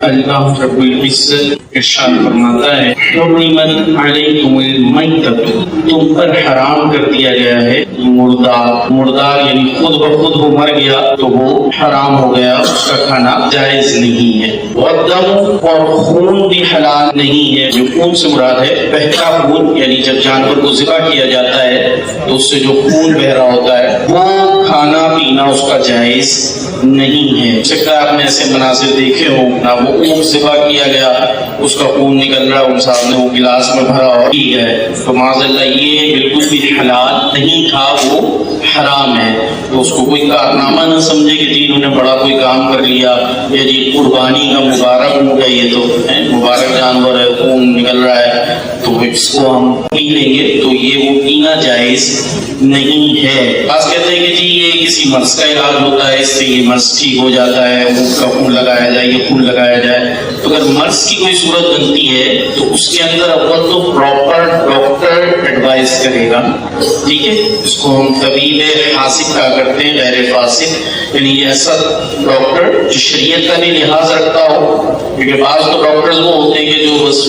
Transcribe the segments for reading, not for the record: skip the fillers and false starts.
اللہ رب العزت ارشاد فرماتا ہے حرمت علیکم المیتۃ، تم پر حرام کر دیا گیا ہے مردار یعنی خود بخود وہ مر گیا تو وہ حرام ہو گیا، اس کا کھانا جائز نہیں ہے۔ والدم، اور خون بھی حلال نہیں ہے۔ جو خون سے مراد ہے بہتا خون، یعنی جب جانور کو ذبح کیا جاتا ہے تو اس سے جو خون بہ رہا ہوتا ہے وہ کھانا پینا اس کا جائز نہیں ہے۔ سکتا آپ نے ایسے مناظر دیکھے ہوں نہ، وہ اونٹ ذبح کیا گیا اس کا خون نکل رہا، ان صاحب نے وہ گلاس میں بھرا اور پی ہے، تو معاذ اللہ یہ بالکل بھی حلال نہیں تھا، وہ حرام ہے۔ تو اس کو کوئی کارنامہ نہ سمجھے کہ جی انہوں نے بڑا کوئی کام کر لیا، یا جی قربانی کا مبارک اونٹ ہے، یہ تو مبارک جانور ہے، خون نکل رہا ہے تو اس کو ہم پی لیں گے، تو یہ وہ پینا جائز نہیں ہے۔ بعض کہتے ہیں کہ جی یہ کسی مرض کا علاج ہوتا ہے، اس سے یہ مرض ٹھیک ہو جاتا ہے، اونٹ کا خون لگایا جائے، یہ خون لگایا جائے۔ تو اگر مرض کی کوئی صورت بنتی ہے تو اس کے اندر اول تو پراپر ڈاکٹر ایڈوائز کرے گا، ٹھیک ہے، اس کو ہم طبیب حاسب کہا کرتے ہیں، غیر فاسق، یعنی ایسا ڈاکٹر جو شریعت کا بھی لحاظ رکھتا ہو، کیونکہ بعض تو ڈاکٹرز وہ ہوتے ہیں کہ جو بس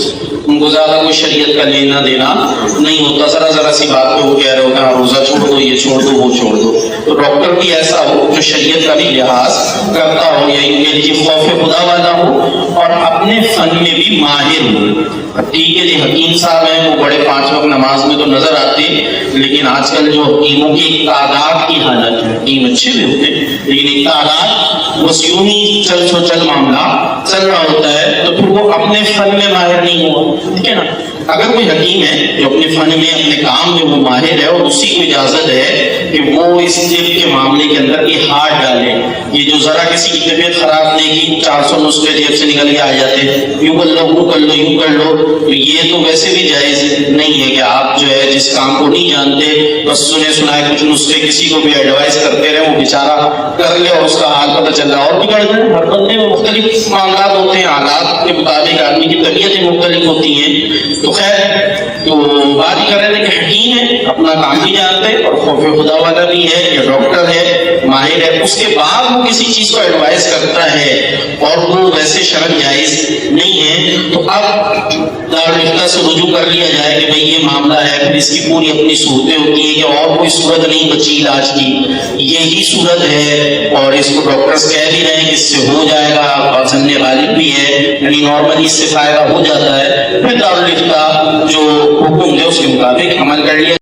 ان کو زیادہ کوئی شریعت کا لینا دینا نہیں ہوتا، ذرا سی بات پہ وہ کہہ رہے ہوتے ہیں روزہ چھوڑ دو، یہ چھوڑ دو، وہ چھوڑ دو۔ تو ڈاکٹر بھی ایسا ہو جو شریعت کا بھی لحاظ کرتا ہو، یا یوں کہہ لیجیے خوف خدا والا ہو اور اپنے فن میں بھی ماہر ہو۔ ٹھیک ہے جی، حکیم صاحب ہیں وہ بڑے 5 وقت نماز میں تو نظر آتے، لیکن آج کل جو حکیموں کی ایک تعداد کی حالت ہے، حکیم اچھے بھی ہوتے لیکن ایک تعداد بس یوں ہی چل معاملہ چل رہا ہوتا ہے، تو پھر وہ اپنے فن میں ماہر نہیں ہوا، ٹھیک ہے نا۔ اگر کوئی حکیم ہے جو اپنے فن میں اپنے کام میں وہ ماہر ہے اور اسی کو اجازت ہے کہ وہ اس طب کے معاملے کے اندر یہ ہاتھ ڈالے، یہ جو ذرا کسی کی طبیعت خراب نہیں کی 400 نسخے جیب سے نکل کے آ جاتے ہیں، یوں کر لو، وہ کر لو، یوں کر لو، تو یہ تو ویسے بھی جائز نہیں ہے کہ آپ جو ہے جس کام کو نہیں جانتے بس سنے سنائے کچھ نسخے کسی کو بھی ایڈوائز کرتے رہے، وہ بیچارہ کر لے اور اس کا حال پتہ چل رہا اور بگڑ جائے۔ ہر بندے میں مختلف معاملات ہوتے ہیں، حالات کے مطابق آدمی کی طبیعتیں مختلف ہوتی ہیں۔ تو خیر، تو بات ہی کر رہے تھے کہ حکیم ہے، اپنا کام بھی جانتے اور خوف خدا والا بھی ہے، یا ڈاکٹر ہے، ماہر ہے، اس کے بعد وہ کسی چیز کو ایڈوائز کرتا ہے اور وہ ویسے شرط جائز نہیں ہے، تو اب دارالفتہ سے رجوع کر لیا جائے کہ بھئی یہ معاملہ ہے، پھر اس کی پوری اپنی صورتیں ہوتی ہیں کہ اور کوئی صورت نہیں بچی علاج کی، یہی صورت ہے، اور اس کو ڈاکٹرز کہہ بھی رہے ہیں کہ اس سے ہو جائے گا، اور ظن غالب بھی ہے، یعنی نارملی اس سے فائدہ ہو جاتا ہے، پھر دارالفتہ جو حکم دے اس کے مطابق عمل کر لیا